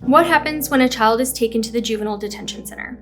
What happens when a child is taken to the Juvenile Detention Center?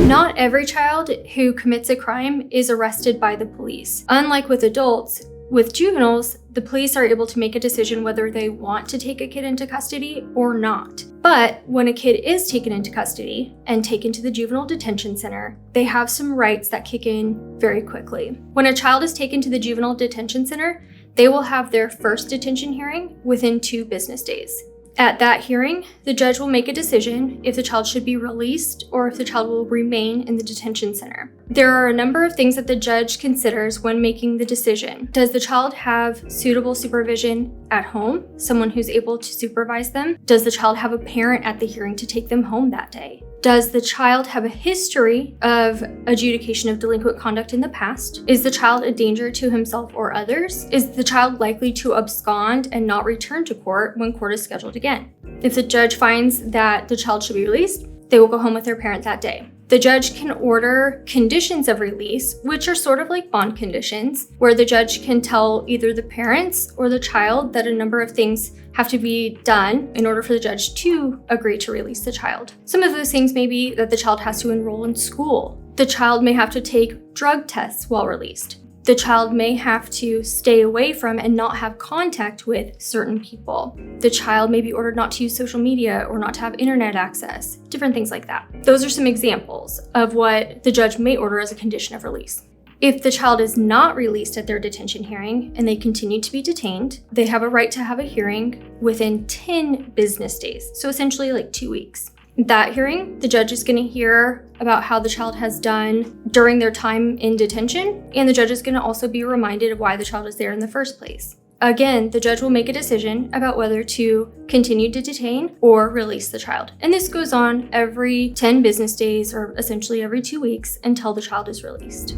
Not every child who commits a crime is arrested by the police. Unlike with adults, with juveniles, the police are able to make a decision whether they want to take a kid into custody or not. But when a kid is taken into custody and taken to the Juvenile Detention Center, they have some rights that kick in very quickly. When a child is taken to the Juvenile Detention Center, they will have their first detention hearing within 2 business days. At that hearing, the judge will make a decision if the child should be released or if the child will remain in the detention center. There are a number of things that the judge considers when making the decision. Does the child have suitable supervision at home, someone who's able to supervise them? Does the child have a parent at the hearing to take them home that day? Does the child have a history of adjudication of delinquent conduct in the past? Is the child a danger to himself or others? Is the child likely to abscond and not return to court when court is scheduled again? If the judge finds that the child should be released, they will go home with their parent that day. The judge can order conditions of release, which are sort of like bond conditions, where the judge can tell either the parents or the child that a number of things have to be done in order for the judge to agree to release the child. Some of those things may be that the child has to enroll in school. The child may have to take drug tests while released. The child may have to stay away from and not have contact with certain people. The child may be ordered not to use social media or not to have internet access, different things like that. Those are some examples of what the judge may order as a condition of release. If the child is not released at their detention hearing and they continue to be detained, they have a right to have a hearing within 10 business days, so essentially like 2 weeks. That hearing, the judge is going to hear about how the child has done during their time in detention, and the judge is going to also be reminded of why the child is there in the first place. Again, the judge will make a decision about whether to continue to detain or release the child. And this goes on every 10 business days, or essentially every 2 weeks, until the child is released.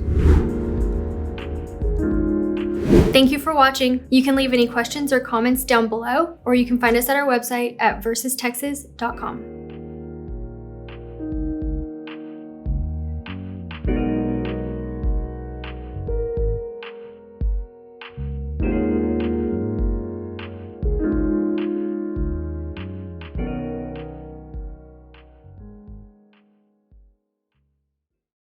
Thank you for watching. You can leave any questions or comments down below, or you can find us at our website at varghese.texas.com.